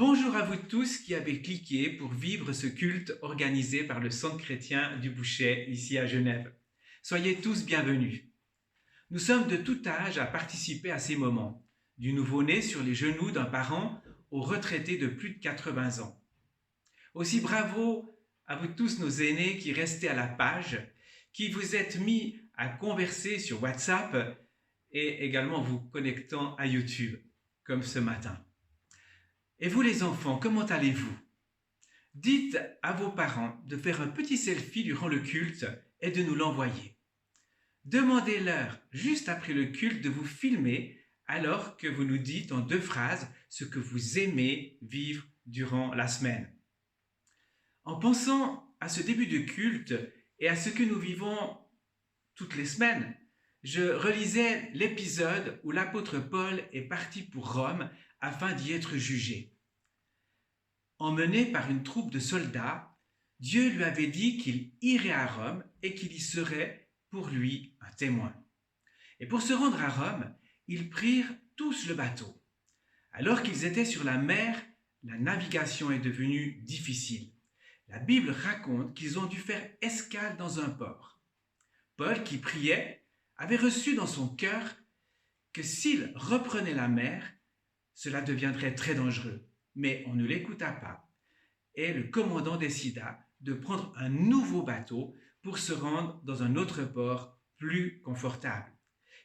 Bonjour à vous tous qui avez cliqué pour vivre ce culte organisé par le Centre chrétien du Bouchet ici à Genève. Soyez tous bienvenus. Nous sommes de tout âge à participer à ces moments, du nouveau-né sur les genoux d'un parent au retraité de plus de 80 ans. Aussi bravo à vous tous nos aînés qui restez à la page, qui vous êtes mis à converser sur WhatsApp et également vous connectant à YouTube, comme ce matin. Et vous les enfants, comment allez-vous? Dites à vos parents de faire un petit selfie durant le culte et de nous l'envoyer. Demandez-leur, juste après le culte, de vous filmer alors que vous nous dites en 2 phrases ce que vous aimez vivre durant la semaine. En pensant à ce début de culte et à ce que nous vivons toutes les semaines, je relisais l'épisode où l'apôtre Paul est parti pour Rome afin d'y être jugé. Emmené par une troupe de soldats, Dieu lui avait dit qu'il irait à Rome et qu'il y serait pour lui un témoin. Et pour se rendre à Rome, ils prirent tous le bateau. Alors qu'ils étaient sur la mer, la navigation est devenue difficile. La Bible raconte qu'ils ont dû faire escale dans un port. Paul, qui priait, avait reçu dans son cœur que s'il reprenait la mer, cela deviendrait très dangereux. Mais on ne l'écouta pas et le commandant décida de prendre un nouveau bateau pour se rendre dans un autre port plus confortable.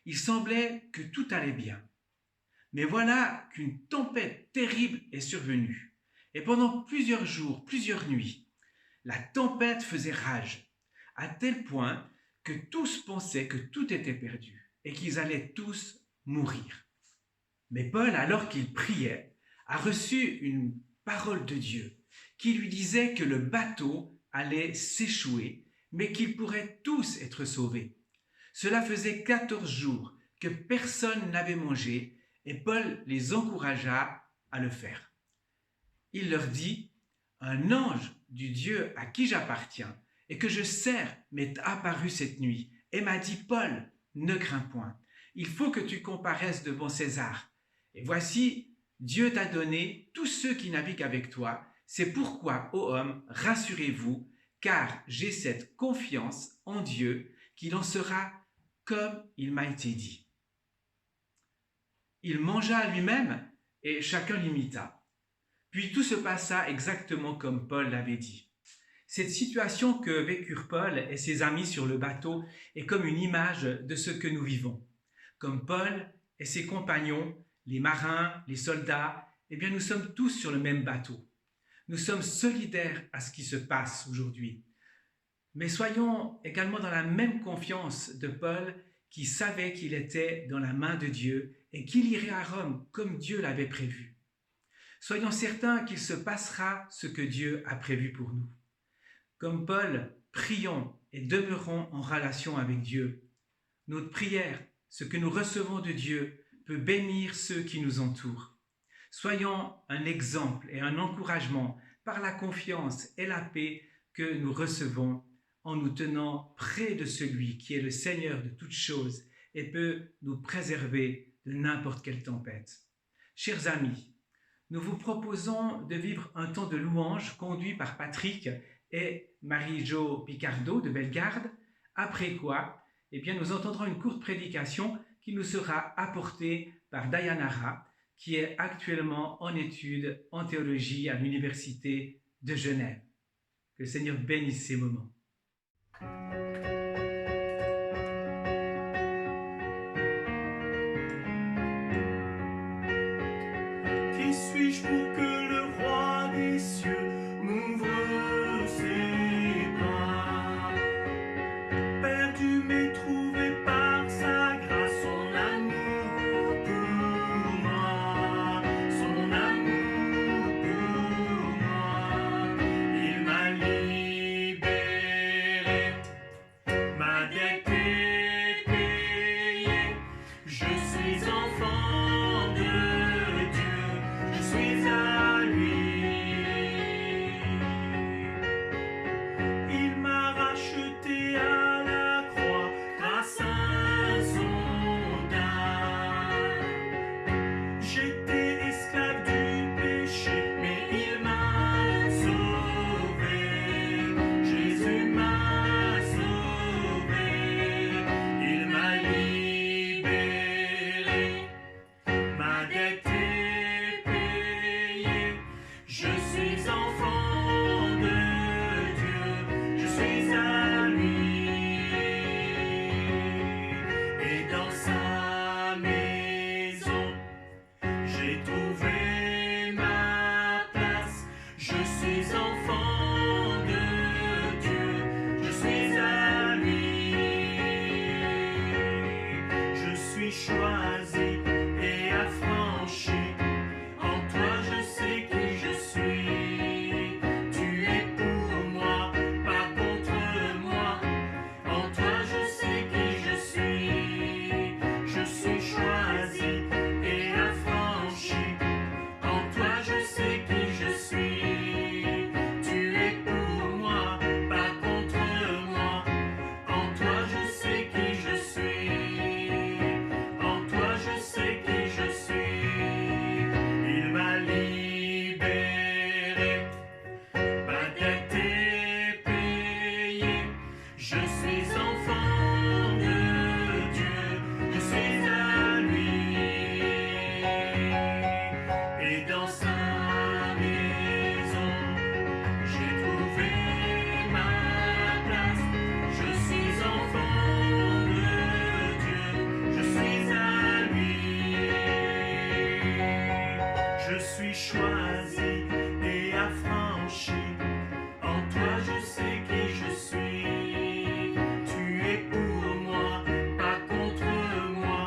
Il semblait que tout allait bien. Mais voilà qu'une tempête terrible est survenue. Et pendant plusieurs jours, plusieurs nuits, la tempête faisait rage, à tel point que tous pensaient que tout était perdu et qu'ils allaient tous mourir. Mais Paul, alors qu'il priait, a reçu une parole de Dieu qui lui disait que le bateau allait s'échouer, mais qu'ils pourraient tous être sauvés. Cela faisait 14 jours que personne n'avait mangé et Paul les encouragea à le faire. Il leur dit, « Un ange du Dieu à qui j'appartiens et que je sers m'est apparu cette nuit et m'a dit, Paul, ne crains point, il faut que tu comparaisses devant César. Et voici, Dieu t'a donné tous ceux qui naviguent avec toi. C'est pourquoi, ô homme, rassurez-vous, car j'ai cette confiance en Dieu qu'il en sera comme il m'a été dit. » Il mangea lui-même et chacun l'imita. Puis tout se passa exactement comme Paul l'avait dit. Cette situation que vécurent Paul et ses amis sur le bateau est comme une image de ce que nous vivons. Comme Paul et ses compagnons, les marins, les soldats, eh bien nous sommes tous sur le même bateau. Nous sommes solidaires à ce qui se passe aujourd'hui. Mais soyons également dans la même confiance de Paul qui savait qu'il était dans la main de Dieu et qu'il irait à Rome comme Dieu l'avait prévu. Soyons certains qu'il se passera ce que Dieu a prévu pour nous. Comme Paul, prions et demeurons en relation avec Dieu. Notre prière, ce que nous recevons de Dieu, peut bénir ceux qui nous entourent. Soyons un exemple et un encouragement par la confiance et la paix que nous recevons en nous tenant près de celui qui est le Seigneur de toutes choses et peut nous préserver de n'importe quelle tempête. Chers amis, nous vous proposons de vivre un temps de louange conduit par Patrick et Marie-Jo Picardo de Bellegarde, après quoi, nous entendrons une courte prédication qui nous sera apportée par Dayanara, qui est actuellement en études en théologie à l'Université de Genève. Que le Seigneur bénisse ces moments. Qui suis-je pour que le roi des cieux m'ouvre ses bras? Perdu mais trouvé par sa grâce, son amour pour moi, son amour pour moi. Il m'a libéré choisi et affranchi. En toi je sais qui je suis. Tu es pour moi, pas contre moi. En toi je sais qui je suis. Je suis choisi et affranchi. En toi je sais qui je suis. Tu es pour moi, pas contre moi. En toi je sais qui je suis. En toi je sais qui je suis. Il m'a libéré. Ma dette est payée. Je suis enfant de Dieu. Je suis à lui. Et dans sa maison, j'ai trouvé ma place. Je suis enfant de Dieu. Je suis à lui. Je suis choisi et affranchi. En toi je sais qui je suis. Tu es pour moi, pas contre moi.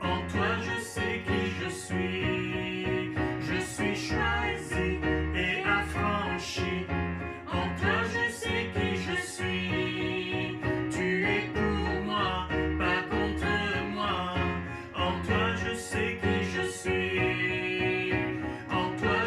En toi je sais qui je suis. Je suis choisi et affranchi. En toi je sais qui je suis. Tu es pour moi, pas contre moi. En toi je sais qui je suis. En toi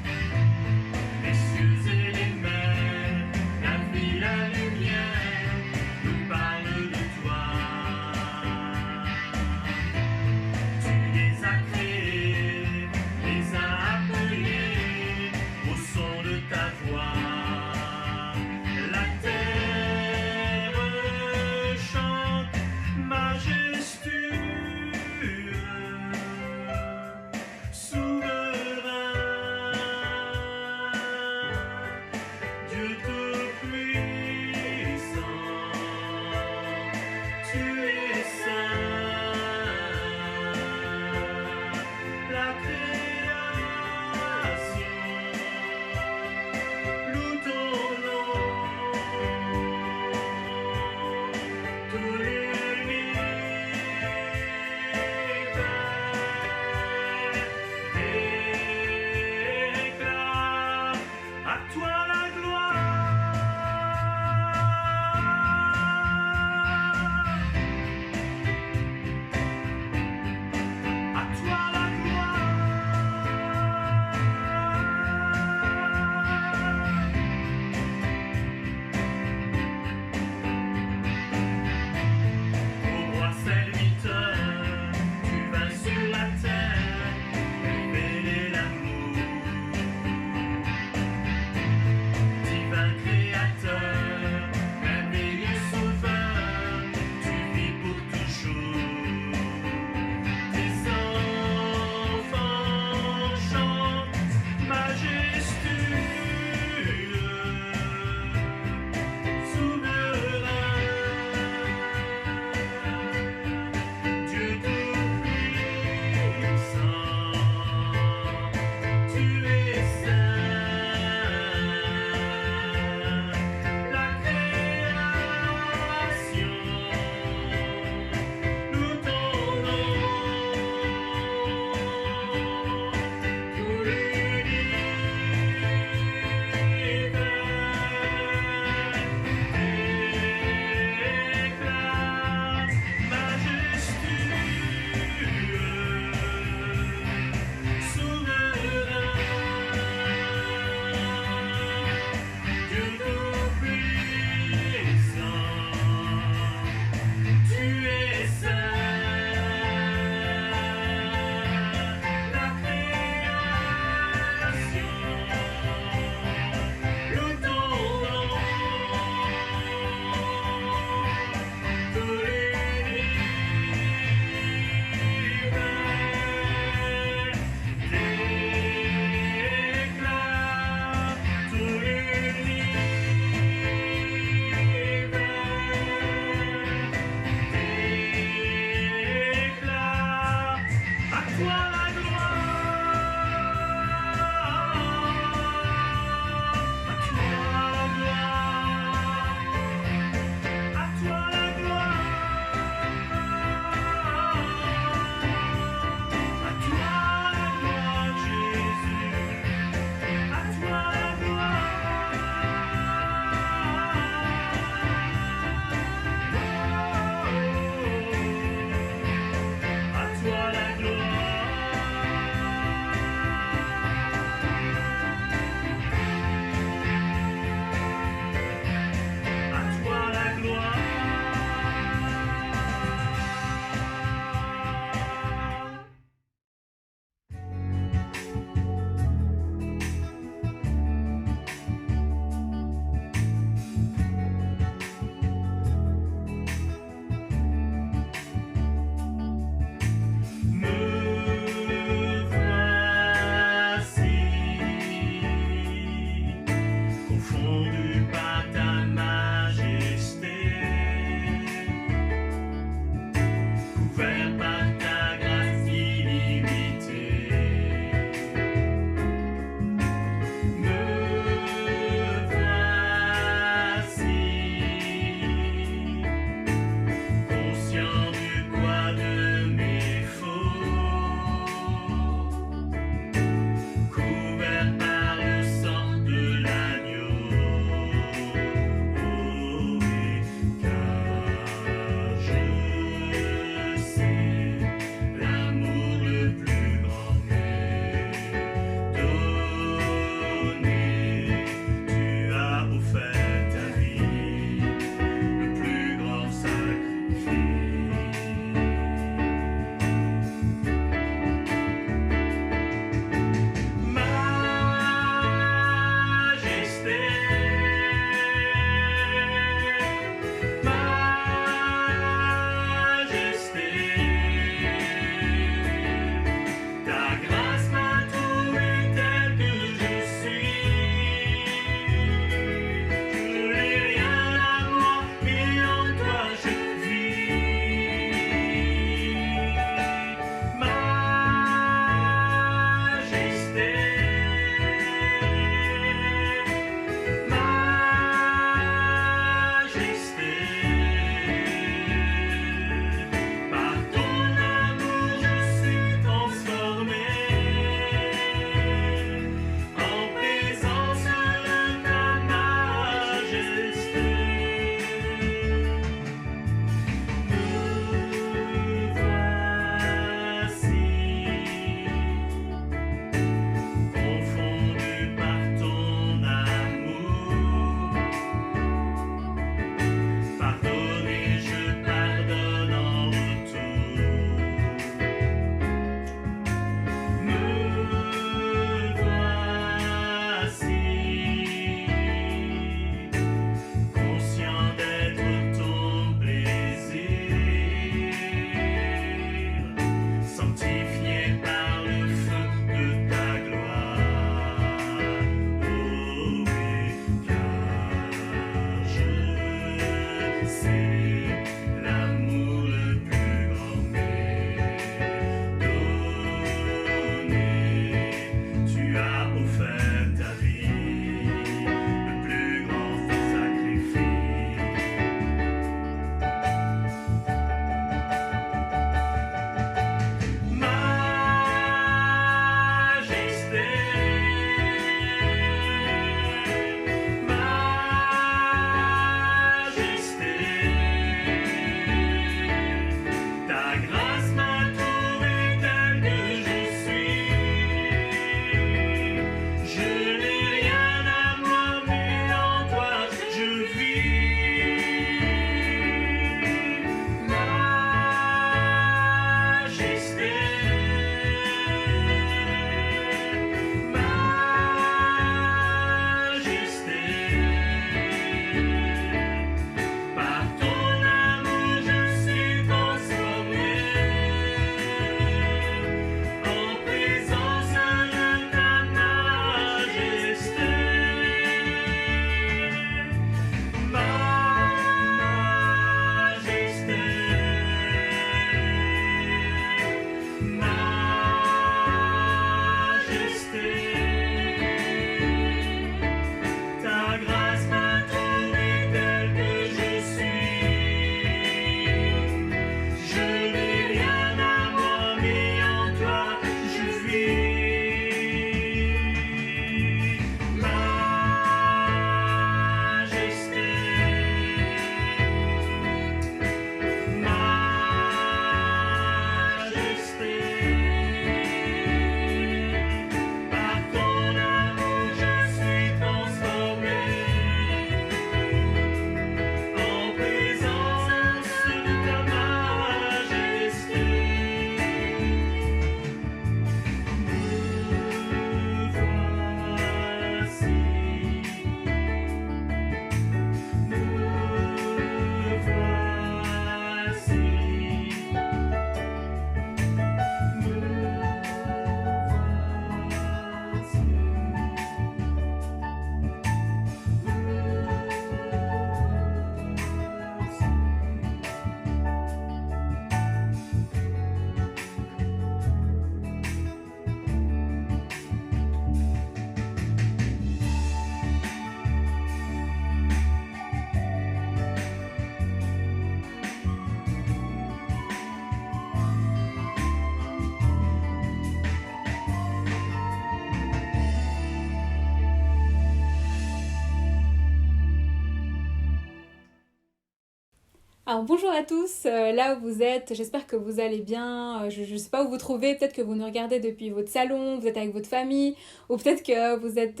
Alors bonjour à tous, là où vous êtes, j'espère que vous allez bien, je ne sais pas où vous trouvez, peut-être que vous nous regardez depuis votre salon, vous êtes avec votre famille, ou peut-être que vous êtes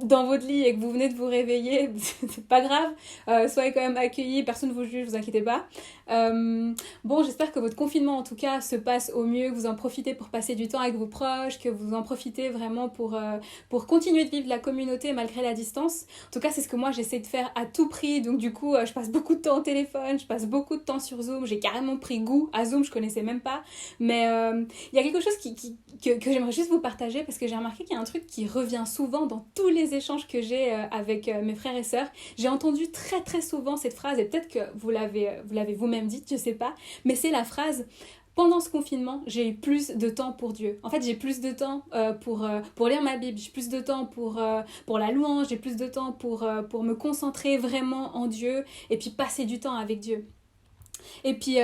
dans votre lit et que vous venez de vous réveiller, c'est pas grave, soyez quand même accueillis, personne ne vous juge, vous inquiétez pas. Bon, j'espère que votre confinement en tout cas se passe au mieux, que vous en profitez pour passer du temps avec vos proches, que vous en profitez vraiment pour continuer de vivre la communauté malgré la distance. En tout cas, c'est ce que moi j'essaie de faire à tout prix, donc du coup je passe beaucoup de temps au téléphone, je passe beaucoup de temps sur Zoom, j'ai carrément pris goût à Zoom, je connaissais même pas, mais il y a quelque chose que j'aimerais juste vous partager parce que j'ai remarqué qu'il y a un truc qui revient souvent dans tous les échanges que j'ai avec mes frères et sœurs. J'ai entendu très très souvent cette phrase et peut-être que vous l'avez vous-même dite, je sais pas, mais c'est la phrase: pendant ce confinement, j'ai eu plus de temps pour Dieu. En fait, j'ai plus de temps pour lire ma Bible, j'ai plus de temps pour la louange, j'ai plus de temps pour me concentrer vraiment en Dieu et puis passer du temps avec Dieu. Et puis,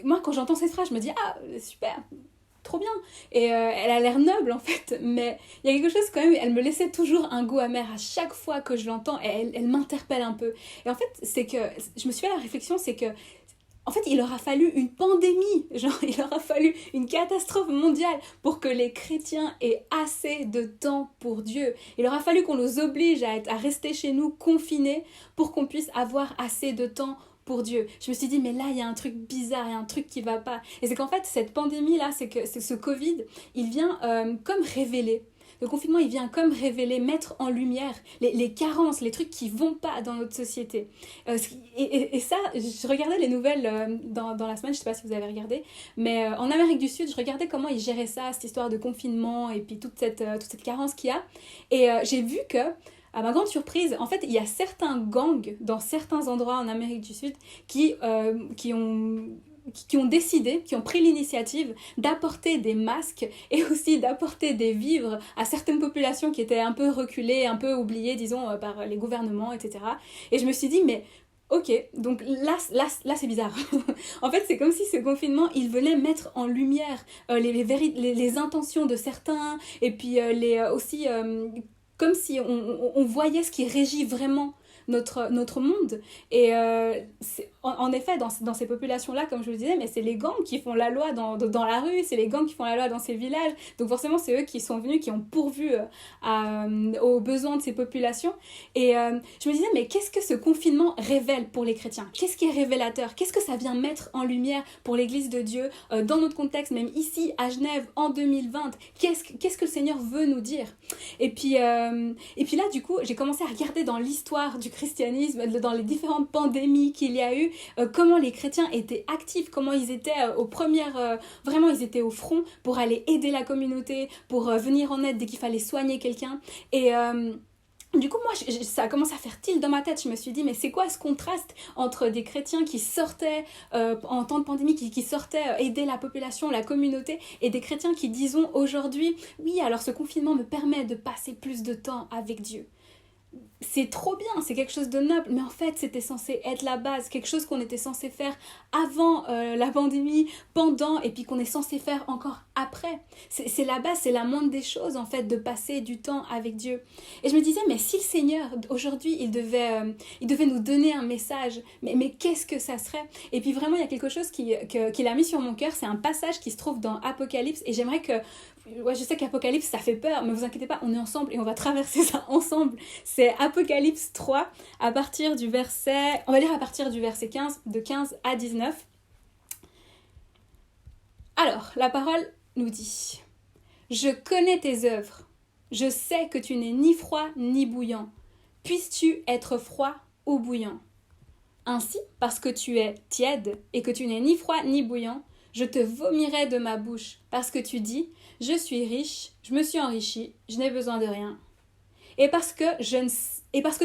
moi, quand j'entends cette phrase, je me dis: ah, super, trop bien. Et elle a l'air noble, en fait, mais il y a quelque chose quand même, elle me laissait toujours un goût amer à chaque fois que je l'entends, et elle m'interpelle un peu. Et en fait, c'est que, je me suis fait la réflexion, c'est que en fait, il aura fallu une pandémie, genre il aura fallu une catastrophe mondiale pour que les chrétiens aient assez de temps pour Dieu. Il aura fallu qu'on nous oblige à rester chez nous confinés pour qu'on puisse avoir assez de temps pour Dieu. Je me suis dit, mais là, il y a un truc bizarre, il y a un truc qui va pas. Et c'est qu'en fait, cette pandémie-là, c'est que ce Covid, il vient comme révéler. Le confinement, il vient comme révéler, mettre en lumière les carences, les trucs qui vont pas dans notre société. Et ça, je regardais les nouvelles dans la semaine, je sais pas si vous avez regardé, mais en Amérique du Sud, je regardais comment ils géraient ça, cette histoire de confinement et puis toute cette carence qu'il y a. Et j'ai vu que, à ma grande surprise, en fait, il y a certains gangs dans certains endroits en Amérique du Sud qui ont décidé, qui ont pris l'initiative d'apporter des masques et aussi d'apporter des vivres à certaines populations qui étaient un peu reculées, un peu oubliées, disons, par les gouvernements, etc. Et je me suis dit, mais ok, donc là c'est bizarre. En fait, c'est comme si ce confinement, il venait mettre en lumière les intentions de certains, et puis aussi comme si on voyait ce qui régit vraiment notre monde. Et en effet, dans ces populations-là, comme je le disais, mais c'est les gangs qui font la loi dans la rue, c'est les gangs qui font la loi dans ces villages. Donc forcément, c'est eux qui sont venus, qui ont pourvu aux besoins de ces populations. Et je me disais, mais qu'est-ce que ce confinement révèle pour les chrétiens? Qu'est-ce qui est révélateur? Qu'est-ce que ça vient mettre en lumière pour l'Église de Dieu dans notre contexte, même ici à Genève en 2020? Qu'est-ce que le Seigneur veut nous dire? Et puis là, du coup, j'ai commencé à regarder dans l'histoire du christianisme, dans les différentes pandémies qu'il y a eu, comment les chrétiens étaient actifs, comment ils étaient vraiment ils étaient au front pour aller aider la communauté, pour venir en aide dès qu'il fallait soigner quelqu'un. Et du coup, moi, ça a commencé à faire tilt dans ma tête. Je me suis dit, mais c'est quoi ce contraste entre des chrétiens qui sortaient en temps de pandémie, qui sortaient aider la population, la communauté, et des chrétiens qui disons aujourd'hui, oui, alors ce confinement me permet de passer plus de temps avec Dieu. C'est trop bien, c'est quelque chose de noble, mais en fait c'était censé être la base, quelque chose qu'on était censé faire avant la pandémie, pendant, et puis qu'on est censé faire encore après. C'est la base, c'est la moindre des choses en fait, de passer du temps avec Dieu. Et je me disais, mais si le Seigneur aujourd'hui il devait nous donner un message, mais qu'est-ce que ça serait? Et puis vraiment il y a quelque chose qu'il a mis sur mon cœur, c'est un passage qui se trouve dans Apocalypse, et j'aimerais que, ouais, je sais qu'Apocalypse ça fait peur, mais vous inquiétez pas, on est ensemble et on va traverser ça ensemble. C'est Apocalypse 3, à partir du verset 15, de 15 à 19. Alors, la parole nous dit: Je connais tes œuvres, je sais que tu n'es ni froid ni bouillant. Puisses-tu être froid ou bouillant? Ainsi, parce que tu es tiède et que tu n'es ni froid ni bouillant, je te vomirai de ma bouche, parce que tu dis: je suis riche, je me suis enrichi, je n'ai besoin de rien. Et parce que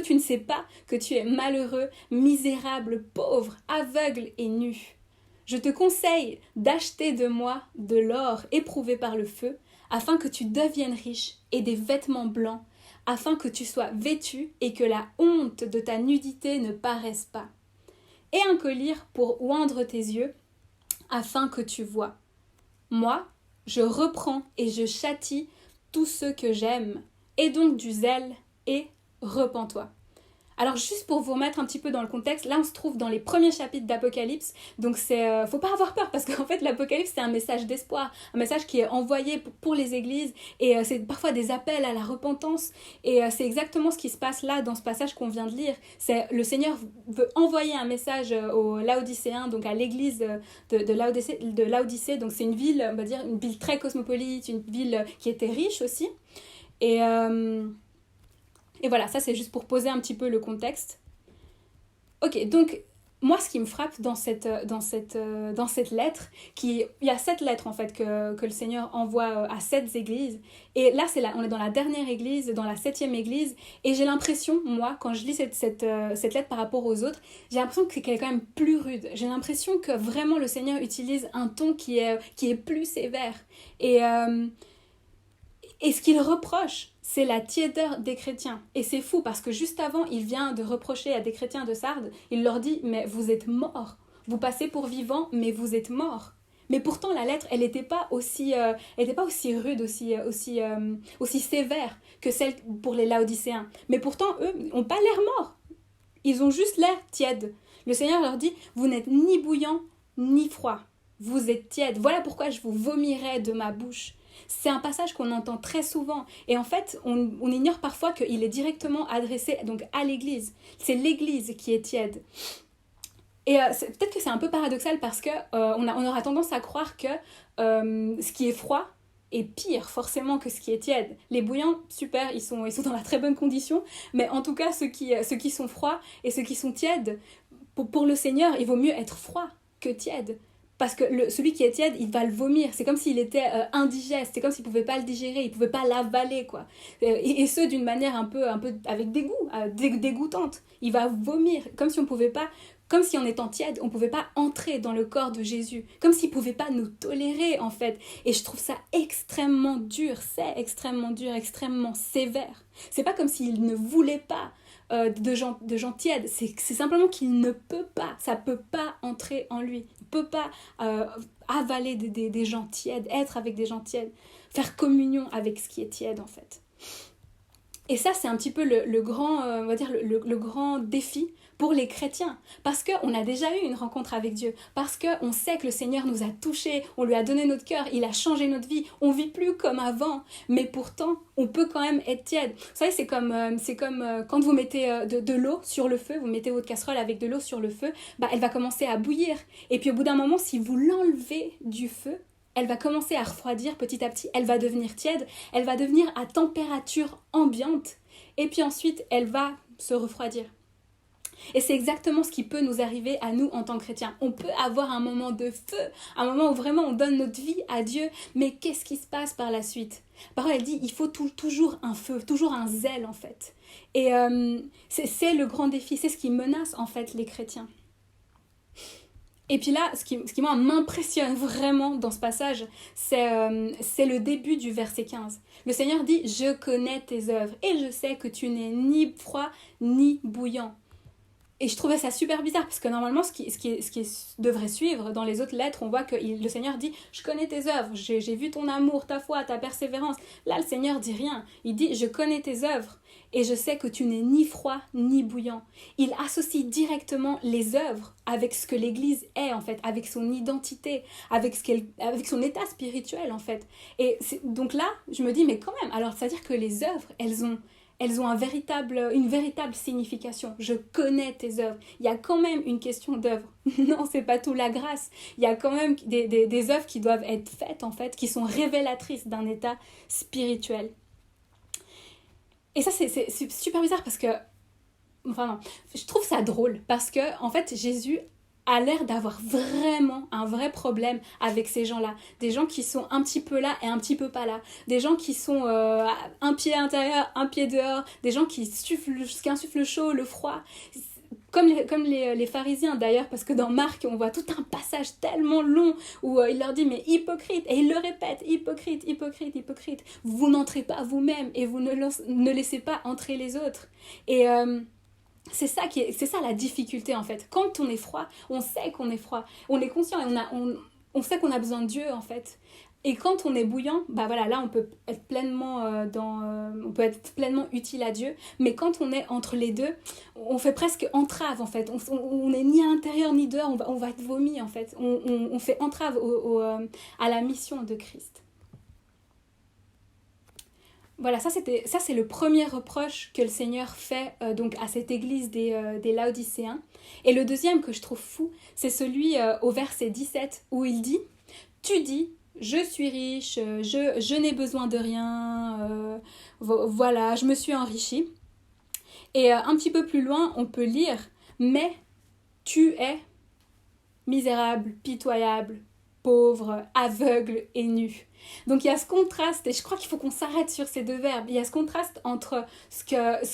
tu ne sais pas que tu es malheureux, misérable, pauvre, aveugle et nu. Je te conseille d'acheter de moi de l'or éprouvé par le feu, afin que tu deviennes riche, et des vêtements blancs, afin que tu sois vêtu et que la honte de ta nudité ne paraisse pas. Et un collier pour oindre tes yeux, afin que tu vois. Moi, je reprends et je châtie tous ceux que j'aime. Aie donc du zèle et repens-toi. Alors juste pour vous remettre un petit peu dans le contexte, là on se trouve dans les premiers chapitres d'Apocalypse, donc faut pas avoir peur parce qu'en fait l'Apocalypse c'est un message d'espoir, un message qui est envoyé pour les églises et c'est parfois des appels à la repentance et c'est exactement ce qui se passe là dans ce passage qu'on vient de lire. C'est le Seigneur veut envoyer un message aux Laodicéens, donc à l'église de Laodicée, donc c'est une ville, on va dire une ville très cosmopolite, une ville qui était riche aussi et voilà, ça c'est juste pour poser un petit peu le contexte. Ok, donc moi ce qui me frappe dans cette lettre, il y a 7 lettres en fait que le Seigneur envoie à 7 églises. Et là, on est dans la dernière église, dans la 7e église. Et j'ai l'impression, moi, quand je lis cette lettre par rapport aux autres, j'ai l'impression qu'elle est quand même plus rude. J'ai l'impression que vraiment le Seigneur utilise un ton qui est plus sévère. Et ce qu'il reproche, c'est la tiédeur des chrétiens. Et c'est fou parce que juste avant, il vient de reprocher à des chrétiens de Sardes, il leur dit « Mais vous êtes morts, vous passez pour vivants, mais vous êtes morts. » Mais pourtant, la lettre, elle n'était pas aussi rude, aussi sévère que celle pour les Laodicéens. Mais pourtant, eux, n'ont pas l'air morts. Ils ont juste l'air tièdes. Le Seigneur leur dit « Vous n'êtes ni bouillant, ni froid. Vous êtes tièdes. Voilà pourquoi je vous vomirai de ma bouche. » C'est un passage qu'on entend très souvent. Et en fait, on ignore parfois qu'il est directement adressé donc, à l'Église. C'est l'Église qui est tiède. Et peut-être que c'est un peu paradoxal parce qu'on aura tendance à croire que ce qui est froid est pire forcément que ce qui est tiède. Les bouillants, super, ils sont dans la très bonne condition. Mais en tout cas, ceux qui sont froids et ceux qui sont tièdes, pour le Seigneur, il vaut mieux être froid que tiède. Parce que celui qui est tiède, il va le vomir. C'est comme s'il était indigeste. C'est comme s'il ne pouvait pas le digérer. Il ne pouvait pas l'avaler, quoi. Et ce, d'une manière un peu avec dégoût, dégoûtante. Il va vomir. Comme si on pouvait pas... Comme si en étant tiède, on ne pouvait pas entrer dans le corps de Jésus. Comme s'il ne pouvait pas nous tolérer, en fait. Et je trouve ça extrêmement dur. C'est extrêmement dur, extrêmement sévère. C'est pas comme s'il ne voulait pas de gens tièdes. C'est simplement qu'il ne peut pas. Ça ne peut pas entrer en lui. Il ne peut pas avaler des gens tièdes, être avec des gens tièdes, faire communion avec ce qui est tiède, en fait. Et ça, c'est un petit peu le grand défi pour les chrétiens, parce qu'on a déjà eu une rencontre avec Dieu, parce qu'on sait que le Seigneur nous a touchés, on lui a donné notre cœur, il a changé notre vie, on vit plus comme avant, mais pourtant, on peut quand même être tiède. Vous savez, c'est comme quand vous mettez de l'eau sur le feu, vous mettez votre casserole avec de l'eau sur le feu, elle va commencer à bouillir, et puis au bout d'un moment, si vous l'enlevez du feu, elle va commencer à refroidir petit à petit, elle va devenir tiède, elle va devenir à température ambiante, et puis ensuite, elle va se refroidir. Et c'est exactement ce qui peut nous arriver à nous en tant que chrétiens. On peut avoir un moment de feu, un moment où vraiment on donne notre vie à Dieu, mais qu'est-ce qui se passe par la suite ? La parole, elle dit, il faut toujours un feu, toujours un zèle en fait. Et c'est le grand défi, c'est ce qui menace en fait les chrétiens. Et puis là, ce qui moi m'impressionne vraiment dans ce passage, c'est le début du verset 15. Le Seigneur dit « Je connais tes œuvres et je sais que tu n'es ni froid ni bouillant. » Et je trouvais ça super bizarre parce que normalement, ce qui devrait suivre dans les autres lettres, on voit que le Seigneur dit « Je connais tes œuvres, j'ai vu ton amour, ta foi, ta persévérance. » Là, le Seigneur dit rien. Il dit « Je connais tes œuvres et je sais que tu n'es ni froid ni bouillant. » Il associe directement les œuvres avec ce que l'Église est en fait, avec son identité, avec son état spirituel en fait. Et donc là, je me dis mais quand même, alors ça veut dire que les œuvres, elles ont une véritable signification. Je connais tes œuvres. Il y a quand même une question d'œuvre. Non, c'est pas tout la grâce. Il y a quand même des œuvres qui doivent être faites, en fait, qui sont révélatrices d'un état spirituel. Et ça, c'est super bizarre parce que... Enfin, non, je trouve ça drôle parce que, en fait, Jésus a l'air d'avoir vraiment un vrai problème avec ces gens-là. Des gens qui sont un petit peu là et un petit peu pas là. Des gens qui sont un pied à l'intérieur, un pied dehors. Des gens qui insufflent le chaud, le froid. Comme les pharisiens d'ailleurs, parce que dans Marc, on voit tout un passage tellement long où il leur dit « Mais hypocrite !» Et il le répète « Hypocrite, hypocrite, hypocrite !» Vous n'entrez pas vous-même et vous ne laissez pas entrer les autres. Et... c'est ça la difficulté en fait. Quand on est froid, on sait qu'on est froid. On est conscient et on sait qu'on a besoin de Dieu en fait. Et quand on est bouillant, bah voilà, là on peut être pleinement on peut être pleinement utile à Dieu. Mais quand on est entre les deux, on fait presque entrave en fait. On n'est ni à l'intérieur ni dehors. On va être vomi en fait. On fait entrave à la mission de Christ. Voilà, ça c'est le premier reproche que le Seigneur fait donc à cette église des Laodicéens. Et le deuxième que je trouve fou, c'est celui au verset 17 où il dit « Tu dis, je suis riche, je n'ai besoin de rien, voilà, je me suis enrichi. » Et un petit peu plus loin, on peut lire « Mais tu es misérable, pitoyable, pauvre, aveugle et nu. » Donc il y a ce contraste, et je crois qu'il faut qu'on s'arrête sur ces deux verbes. Il y a ce contraste entre ce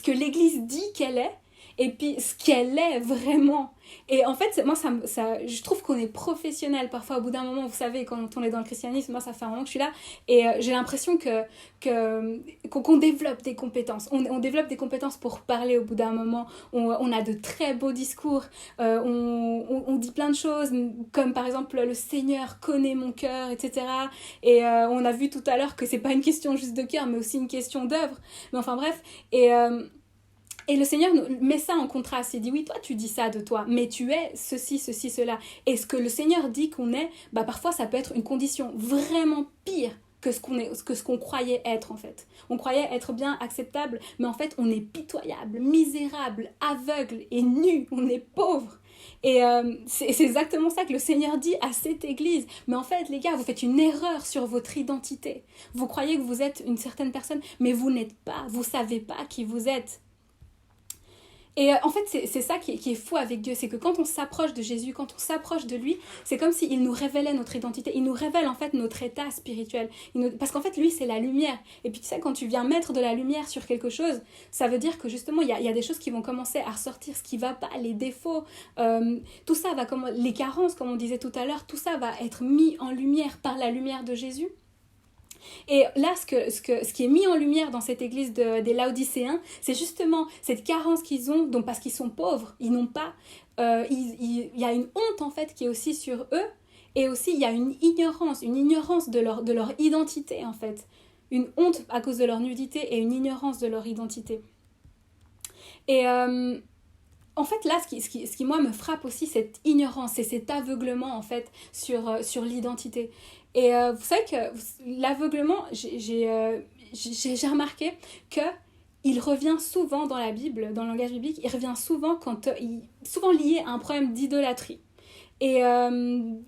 que l'Église dit qu'elle est, et puis ce qu'elle est vraiment. Et en fait, moi, je trouve qu'on est professionnel parfois au bout d'un moment. Vous savez, quand on est dans le christianisme, moi, ça fait un moment que je suis là, et j'ai l'impression qu'on développe des compétences. On développe des compétences pour parler au bout d'un moment. On a de très beaux discours. On dit plein de choses, comme par exemple, le Seigneur connaît mon cœur, etc. Et on a vu tout à l'heure que c'est pas une question juste de cœur, mais aussi une question d'œuvre. Mais enfin bref, et le Seigneur met ça en contraste. Il dit, oui, toi, tu dis ça de toi, mais tu es ceci, ceci, cela. Et ce que le Seigneur dit qu'on est, bah, parfois, ça peut être une condition vraiment pire que ce qu'on croyait être, en fait. On croyait être bien acceptable, mais en fait, on est pitoyable, misérable, aveugle et nu. On est pauvre. Et c'est exactement ça que le Seigneur dit à cette église. Mais en fait, les gars, vous faites une erreur sur votre identité. Vous croyez que vous êtes une certaine personne, mais vous n'êtes pas. Vous ne savez pas qui vous êtes. Et en fait, c'est ça qui est fou avec Dieu, c'est que quand on s'approche de Jésus, quand on s'approche de lui, c'est comme s'il nous révélait notre identité, il nous révèle en fait notre état spirituel. Parce qu'en fait, lui, c'est la lumière. Et puis tu sais, quand tu viens mettre de la lumière sur quelque chose, ça veut dire que justement, il y a des choses qui vont commencer à ressortir, ce qui va pas, les défauts, tout ça va, les carences, comme on disait tout à l'heure, tout ça va être mis en lumière par la lumière de Jésus. Et là, ce qui est mis en lumière dans cette église des Laodicéens, c'est justement cette carence qu'ils ont, donc parce qu'ils sont pauvres, ils n'ont pas, il y a une honte en fait qui est aussi sur eux, et aussi il y a une ignorance de leur identité en fait, une honte à cause de leur nudité et une ignorance de leur identité. Et en fait, là, ce qui moi me frappe aussi, cette ignorance et cet aveuglement en fait sur l'identité. Et vous savez que l'aveuglement, j'ai remarqué qu'il revient souvent dans la Bible, dans le langage biblique, il revient souvent souvent lié à un problème d'idolâtrie. Et en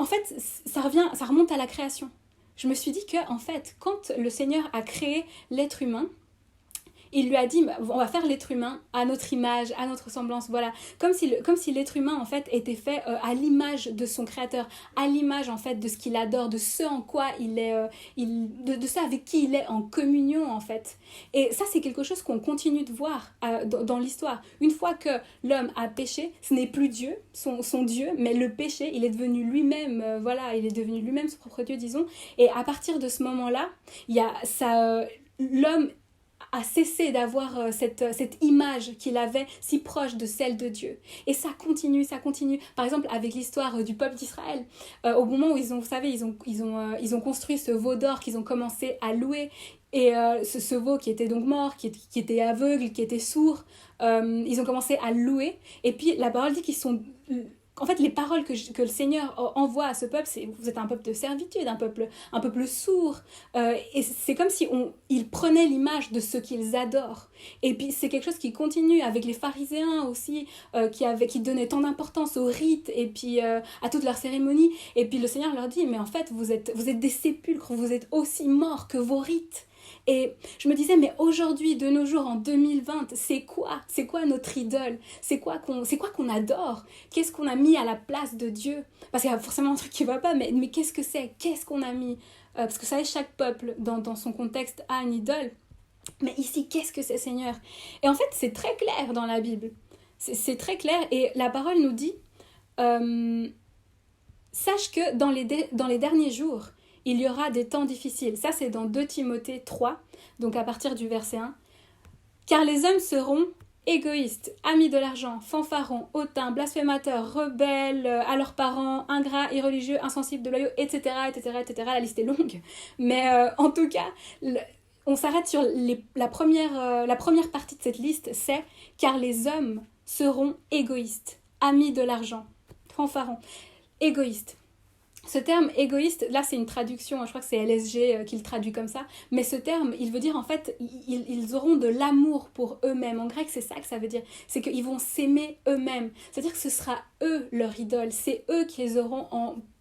fait, ça remonte à la création. Je me suis dit que en fait, quand le Seigneur a créé l'être humain, il lui a dit, on va faire l'être humain à notre image, à notre ressemblance, voilà. Comme si l'être humain, en fait, était fait à l'image de son créateur, à l'image, en fait, de ce qu'il adore, de ce en quoi il est, de ce avec qui il est en communion, en fait. Et ça, c'est quelque chose qu'on continue de voir dans l'histoire. Une fois que l'homme a péché, ce n'est plus Dieu, son Dieu, mais le péché, il est devenu lui-même, il est devenu lui-même son propre Dieu, disons. Et à partir de ce moment-là, l'homme a cessé d'avoir cette image qu'il avait si proche de celle de Dieu. Et ça continue. Par exemple, avec l'histoire du peuple d'Israël, au moment où ils ont construit ce veau d'or qu'ils ont commencé à louer, et ce veau qui était donc mort, qui était aveugle, qui était sourd, ils ont commencé à le louer. Et puis la parole dit qu'ils sont... En fait, les paroles que le Seigneur envoie à ce peuple, c'est vous êtes un peuple de servitude, un peuple sourd. Et c'est comme si ils prenaient l'image de ce qu'ils adorent. Et puis c'est quelque chose qui continue avec les pharisiens aussi, qui donnaient tant d'importance aux rites et puis à toutes leurs cérémonies. Et puis le Seigneur leur dit, mais en fait, vous êtes des sépulcres, vous êtes aussi morts que vos rites. Et je me disais, mais aujourd'hui, de nos jours, en 2020, c'est quoi notre idole? C'est quoi qu'on adore? Qu'est-ce qu'on a mis à la place de Dieu? Parce qu'il y a forcément un truc qui ne va pas, mais qu'est-ce que c'est? Qu'est-ce qu'on a mis? Parce que vous savez, chaque peuple, dans son contexte, a une idole. Mais ici, qu'est-ce que c'est, Seigneur? Et en fait, c'est très clair dans la Bible. C'est très clair, et la parole nous dit, sache que dans les derniers jours, il y aura des temps difficiles. Ça, c'est dans 2 Timothée 3, donc à partir du verset 1. Car les hommes seront égoïstes, amis de l'argent, fanfarons, hautains, blasphémateurs, rebelles à leurs parents, ingrats, irreligieux, insensibles, déloyaux, etc., etc., etc. La liste est longue. Mais en tout cas, on s'arrête sur la première partie de cette liste, c'est « car les hommes seront égoïstes, amis de l'argent, fanfarons, égoïstes ». Ce terme égoïste, là c'est une traduction, je crois que c'est LSG qui le traduit comme ça, mais ce terme, il veut dire en fait, ils auront de l'amour pour eux-mêmes. En grec, c'est ça que ça veut dire, c'est qu'ils vont s'aimer eux-mêmes. C'est-à-dire que ce sera eux leur idole, c'est eux qui les auront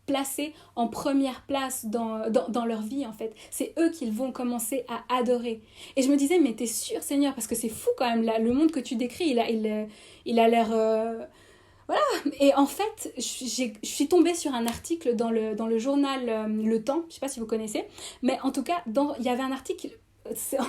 placés en première place dans leur vie en fait. C'est eux qu'ils vont commencer à adorer. Et je me disais, mais t'es sûr Seigneur, parce que c'est fou quand même, là, le monde que tu décris, il a l'air... Voilà, et en fait, je suis tombée sur un article dans le journal Le Temps, je ne sais pas si vous connaissez, mais en tout cas, il y avait un article,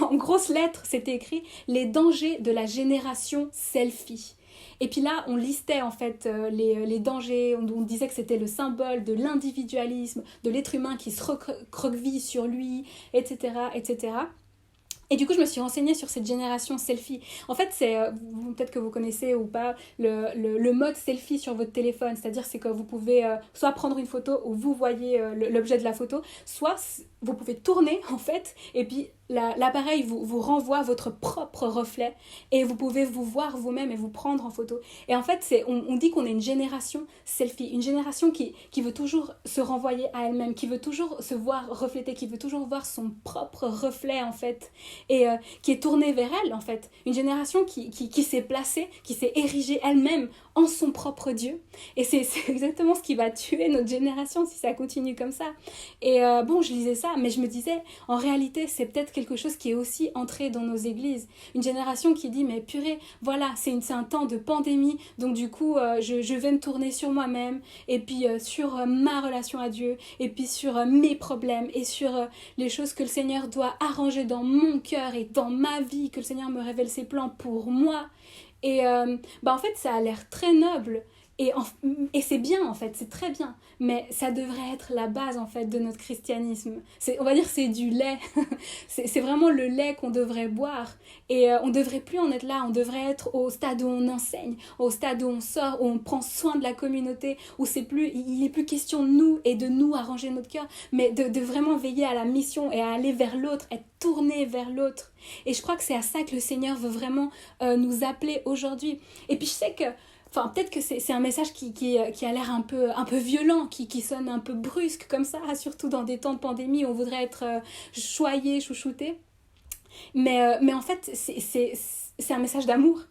en grosses lettres, c'était écrit « Les dangers de la génération selfie ». Et puis là, on listait en fait les dangers, on disait que c'était le symbole de l'individualisme, de l'être humain qui se recroqueville sur lui, etc., etc. Et du coup, je me suis renseignée sur cette génération selfie. En fait, c'est, peut-être que vous connaissez ou pas, le mode selfie sur votre téléphone. C'est-à-dire, c'est que vous pouvez soit prendre une photo où vous voyez l'objet de la photo, soit vous pouvez tourner, en fait, et puis l'appareil vous renvoie votre propre reflet et vous pouvez vous voir vous-même et vous prendre en photo. Et en fait, on dit qu'on est une génération selfie, une génération qui veut toujours se renvoyer à elle-même, qui veut toujours se voir refléter, qui veut toujours voir son propre reflet, en fait, et qui est tournée vers elle, en fait. Une génération qui s'est placée, qui s'est érigée elle-même en son propre Dieu. Et c'est exactement ce qui va tuer notre génération si ça continue comme ça. Et bon, je lisais ça, mais je me disais, en réalité, c'est peut-être quelque chose qui est aussi entré dans nos églises. Une génération qui dit, mais purée, voilà, c'est un temps de pandémie, donc du coup, je vais me tourner sur moi-même, et puis sur ma relation à Dieu, et puis sur mes problèmes, et sur les choses que le Seigneur doit arranger dans mon cœur et dans ma vie, que le Seigneur me révèle ses plans pour moi. Et en fait, ça a l'air très noble. Et c'est bien en fait, c'est très bien, mais ça devrait être la base en fait de notre christianisme. On va dire c'est du lait, c'est vraiment le lait qu'on devrait boire et on ne devrait plus en être là, on devrait être au stade où on enseigne, au stade où on sort, où on prend soin de la communauté, où il n'est plus question de nous et de nous arranger notre cœur, mais de vraiment veiller à la mission et à aller vers l'autre, être tourné vers l'autre. Et je crois que c'est à ça que le Seigneur veut vraiment nous appeler aujourd'hui. Et puis je sais que enfin, peut-être que c'est un message qui a l'air un peu violent, qui sonne un peu brusque comme ça, surtout dans des temps de pandémie où on voudrait être choyé, chouchouté. Mais en fait, c'est un message d'amour.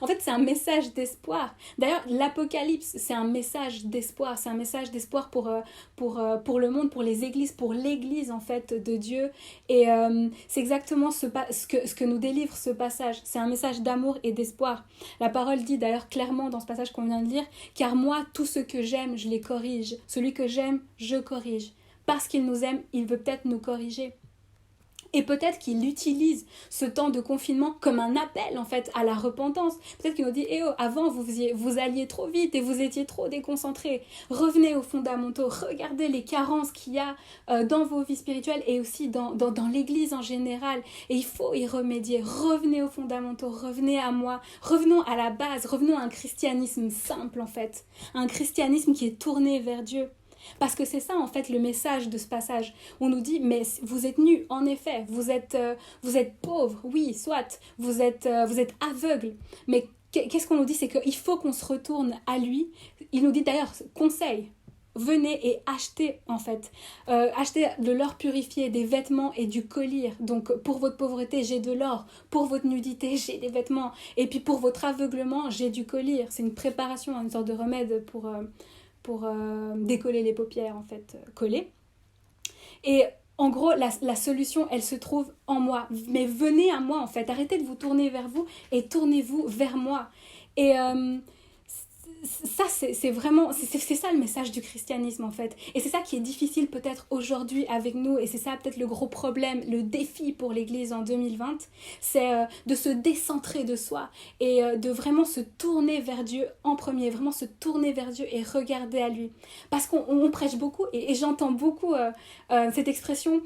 En fait, c'est un message d'espoir. D'ailleurs, l'Apocalypse, c'est un message d'espoir. C'est un message d'espoir pour le monde, pour les églises, pour l'église, en fait, de Dieu. Et c'est exactement ce que nous délivre ce passage. C'est un message d'amour et d'espoir. La parole dit d'ailleurs clairement dans ce passage qu'on vient de lire, « Car moi, tout ce que j'aime, je les corrige. Celui que j'aime, je corrige. Parce qu'il nous aime, il veut peut-être nous corriger. » Et peut-être qu'il utilise ce temps de confinement comme un appel en fait à la repentance. Peut-être qu'il nous dit avant vous alliez trop vite et vous étiez trop déconcentrés. Revenez aux fondamentaux, regardez les carences qu'il y a dans vos vies spirituelles et aussi dans l'église en général. Et il faut y remédier. Revenez aux fondamentaux, revenez à moi, revenons à la base, revenons à un christianisme simple en fait. Un christianisme qui est tourné vers Dieu. Parce que c'est ça en fait le message de ce passage. On nous dit mais vous êtes nus, en effet, vous êtes pauvres, oui, soit, vous êtes aveugles. Mais qu'est-ce qu'on nous dit? C'est qu'il faut qu'on se retourne à lui. Il nous dit d'ailleurs, conseil, venez et achetez en fait. Achetez de l'or purifié, des vêtements et du collier. Donc pour votre pauvreté, j'ai de l'or. Pour votre nudité, j'ai des vêtements. Et puis pour votre aveuglement, j'ai du collier. C'est une préparation, une sorte de remède pour décoller les paupières, en fait, coller. Et en gros, la solution, elle se trouve en moi. Mais venez à moi, en fait. Arrêtez de vous tourner vers vous et tournez-vous vers moi. Et ça, c'est vraiment... C'est ça le message du christianisme, en fait. Et c'est ça qui est difficile peut-être aujourd'hui avec nous. Et c'est ça peut-être le gros problème, le défi pour l'Église en 2020. C'est de se décentrer de soi et de vraiment se tourner vers Dieu en premier. Vraiment se tourner vers Dieu et regarder à lui. Parce qu'on prêche beaucoup et j'entends beaucoup cette expression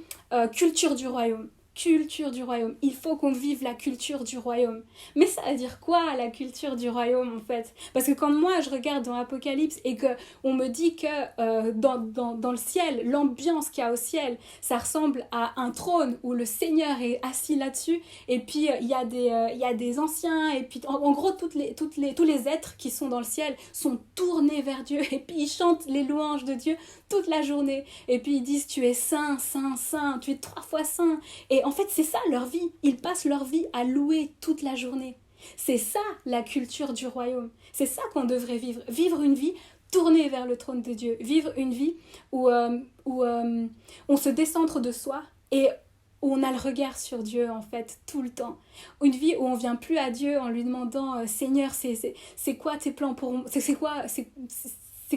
culture du royaume. culture du royaume. Il faut qu'on vive la culture du royaume. Mais ça veut dire quoi, la culture du royaume, en fait? Parce que quand moi, je regarde dans Apocalypse et qu'on me dit que dans le ciel, l'ambiance qu'il y a au ciel, ça ressemble à un trône où le Seigneur est assis là-dessus, et puis il y a des anciens, et puis en gros, tous les êtres qui sont dans le ciel sont tournés vers Dieu, et puis ils chantent les louanges de Dieu toute la journée, et puis ils disent tu es saint, saint, saint, tu es 3 fois saint, et en fait c'est ça leur vie, ils passent leur vie à louer toute la journée. C'est ça la culture du royaume, c'est ça qu'on devrait vivre une vie tournée vers le trône de Dieu, vivre une vie où on se décentre de soi et où on a le regard sur Dieu en fait tout le temps, une vie où on vient plus à Dieu en lui demandant Seigneur c'est quoi tes plans pour moi, c'est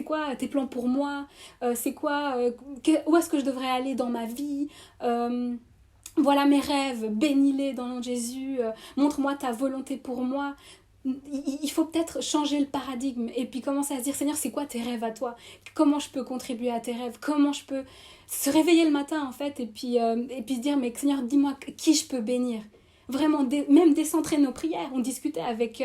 quoi tes plans pour moi, c'est quoi où est-ce que je devrais aller dans ma vie, voilà mes rêves, bénis-les dans le nom de Jésus, montre-moi ta volonté pour moi. Il faut peut-être changer le paradigme et puis commencer à se dire Seigneur c'est quoi tes rêves à toi, comment je peux contribuer à tes rêves, comment je peux se réveiller le matin en fait et puis se dire mais Seigneur dis-moi qui je peux bénir, vraiment même décentrer nos prières. On discutait avec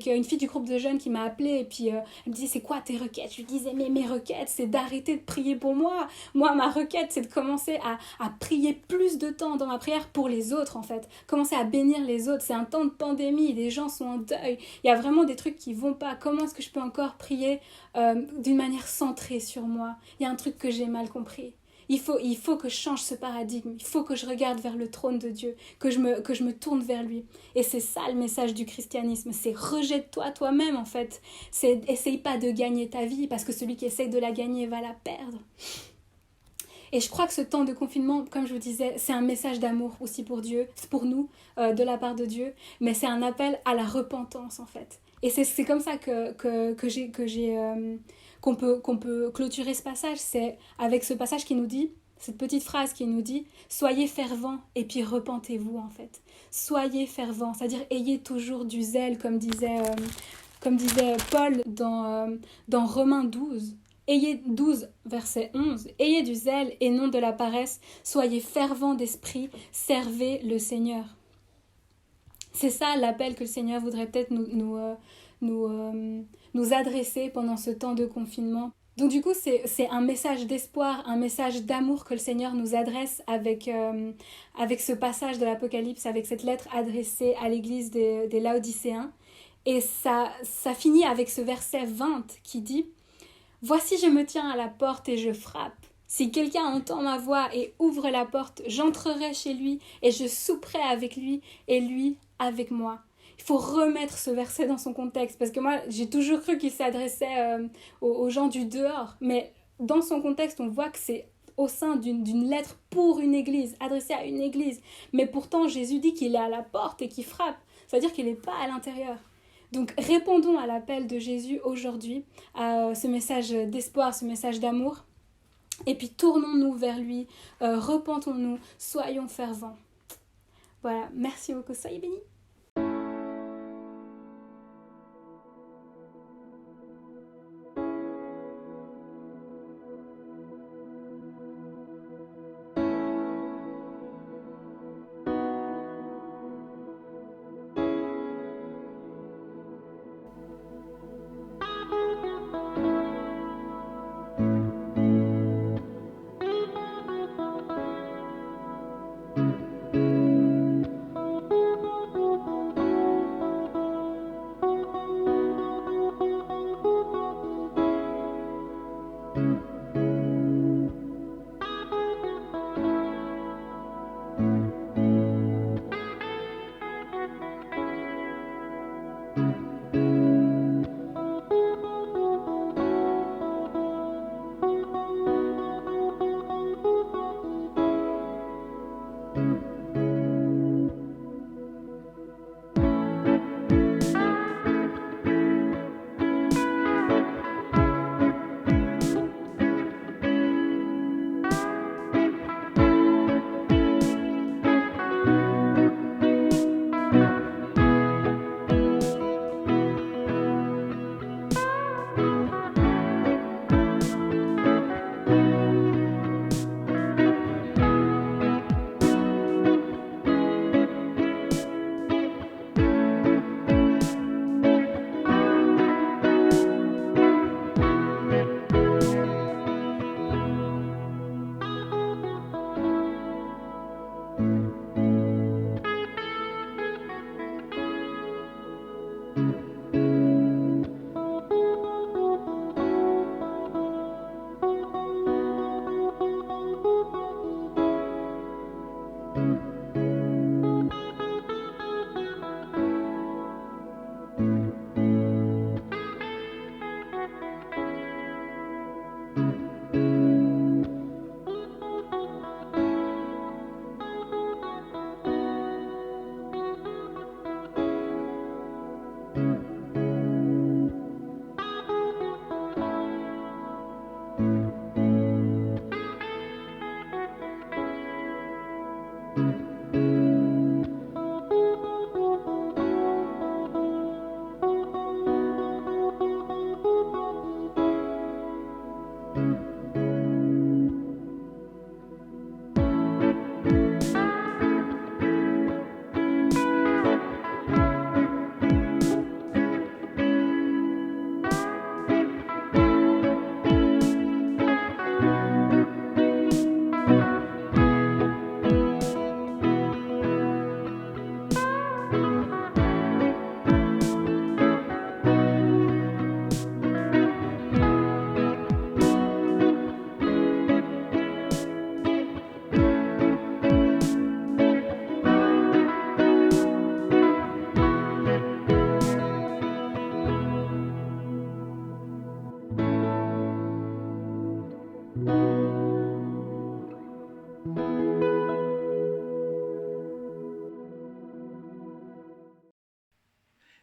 une fille du groupe de jeunes qui m'a appelée et puis elle me disait c'est quoi tes requêtes, je lui disais mais mes requêtes c'est d'arrêter de prier pour moi ma requête c'est de commencer à prier plus de temps dans ma prière pour les autres en fait, commencer à bénir les autres. C'est un temps de pandémie, les gens sont en deuil, il y a vraiment des trucs qui vont pas, comment est-ce que je peux encore prier d'une manière centrée sur moi, il y a un truc que j'ai mal compris. Il faut que je change ce paradigme, il faut que je regarde vers le trône de Dieu, que je me tourne vers lui. Et c'est ça le message du christianisme, c'est rejette-toi toi-même en fait. Essaye pas de gagner ta vie, parce que celui qui essaye de la gagner va la perdre. Et je crois que ce temps de confinement, comme je vous disais, c'est un message d'amour aussi pour Dieu, pour nous, de la part de Dieu, mais c'est un appel à la repentance en fait. Et c'est comme ça qu'on peut clôturer ce passage, c'est avec ce passage qui nous dit, cette petite phrase qui nous dit « Soyez fervents et puis repentez-vous » en fait. Soyez fervents, c'est-à-dire ayez toujours du zèle, comme disait Paul dans Romains 12. Ayez 12, verset 11, ayez du zèle et non de la paresse, soyez fervents d'esprit, servez le Seigneur. C'est ça l'appel que le Seigneur voudrait peut-être nous adresser pendant ce temps de confinement. Donc du coup, c'est un message d'espoir, un message d'amour que le Seigneur nous adresse avec ce passage de l'Apocalypse, avec cette lettre adressée à l'église des Laodicéens. Et ça finit avec ce verset 20 qui dit « Voici, je me tiens à la porte et je frappe. Si quelqu'un entend ma voix et ouvre la porte, j'entrerai chez lui et je souperai avec lui et lui avec moi. » Il faut remettre ce verset dans son contexte, parce que moi, j'ai toujours cru qu'il s'adressait aux gens du dehors. Mais dans son contexte, on voit que c'est au sein d'une lettre pour une église, adressée à une église. Mais pourtant, Jésus dit qu'il est à la porte et qu'il frappe. C'est-à-dire qu'il n'est pas à l'intérieur. Donc, répondons à l'appel de Jésus aujourd'hui, à ce message d'espoir, ce message d'amour. Et puis, tournons-nous vers lui, repentons-nous, soyons fervents. Voilà, merci beaucoup, soyez bénis.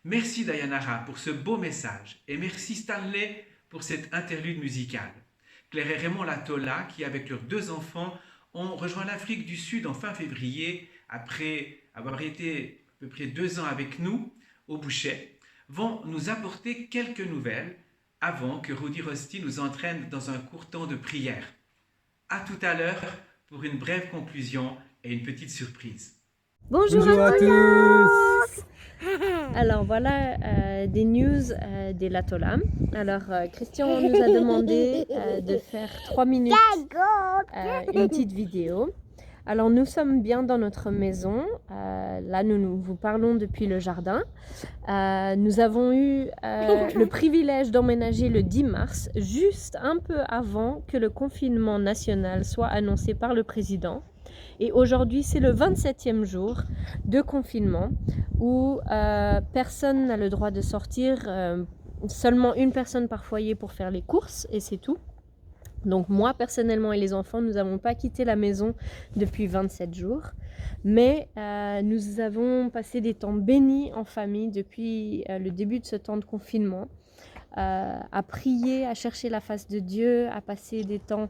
Merci Dayanara pour ce beau message et merci Stanley pour cette interlude musicale. Claire et Raymond Latola, qui avec leurs 2 enfants ont rejoint l'Afrique du Sud en fin février, après avoir été à peu près 2 ans avec nous au Bouchet, vont nous apporter quelques nouvelles avant que Rudy Rosti nous entraîne dans un court temps de prière. À tout à l'heure pour une brève conclusion et une petite surprise. Bonjour à tous. Alors voilà des news des Latola. Alors Christian nous a demandé de faire 3 minutes une petite vidéo. Alors nous sommes bien dans notre maison. Là nous vous parlons depuis le jardin. Nous avons eu le privilège d'emménager le 10 mars, juste un peu avant que le confinement national soit annoncé par le président. Et aujourd'hui, c'est le 27e jour de confinement où personne n'a le droit de sortir, seulement une personne par foyer pour faire les courses et c'est tout. Donc moi, personnellement et les enfants, nous n'avons pas quitté la maison depuis 27 jours. Mais nous avons passé des temps bénis en famille depuis le début de ce temps de confinement. À prier, à chercher la face de Dieu, à passer des temps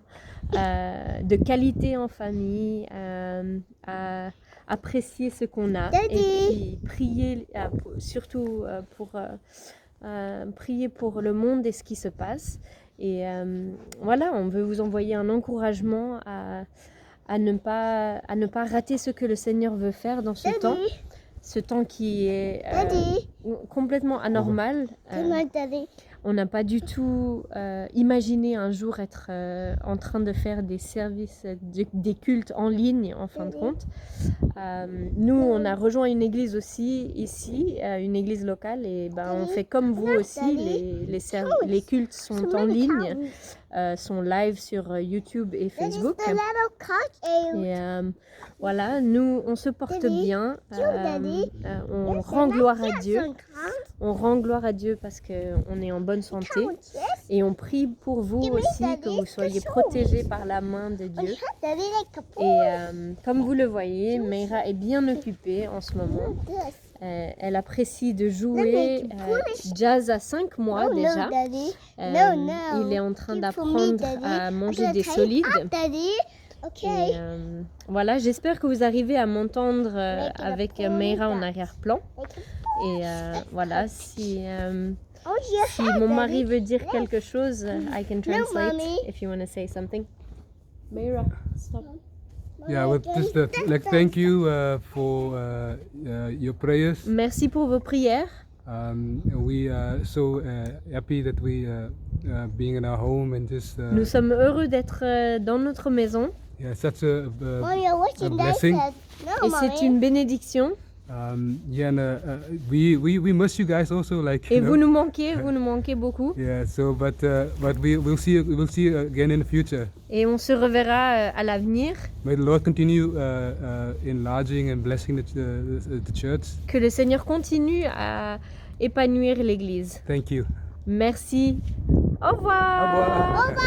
de qualité en famille, à apprécier ce qu'on a et puis prier surtout pour prier pour le monde et ce qui se passe. Et voilà, on veut vous envoyer un encouragement à ne pas rater ce que le Seigneur veut faire dans ce temps qui est complètement anormal. On n'a pas du tout imaginé un jour être en train de faire des services, des cultes en ligne en fin de compte. Nous, on a rejoint une église aussi ici, une église locale, et on fait comme vous aussi, les cultes sont en ligne, sont live sur YouTube et Facebook. Et voilà, nous, on se porte bien, on rend gloire à Dieu. On rend gloire à Dieu parce qu'on est en bonne santé et on prie pour vous aussi, que vous soyez protégés par la main de Dieu. Et comme vous le voyez, Meira est bien occupée en ce moment. Elle apprécie de jouer. Jazz a 5 mois déjà. Il est en train d'apprendre à manger des solides. Et voilà, j'espère que vous arrivez à m'entendre avec Meira en arrière-plan. Et voilà, si mon mari veut dire quelque chose, I can translate if you want to say something. Meira, stop. Yeah, well, just thank you for your prayers. Merci pour vos prières. We are so happy that we being in our home and just. Nous sommes heureux d'être dans notre maison. Yeah, such a blessing. Et c'est une bénédiction. Yeah, and we miss you guys also, like. Et vous nous manquez beaucoup. Yeah, so but we'll see you again in the future. Et on se reverra à l'avenir. May the Lord continue enlarging and blessing the church. Que le Seigneur continue à épanouir l'Église. Thank you. Merci. Au revoir. Au revoir. Au revoir.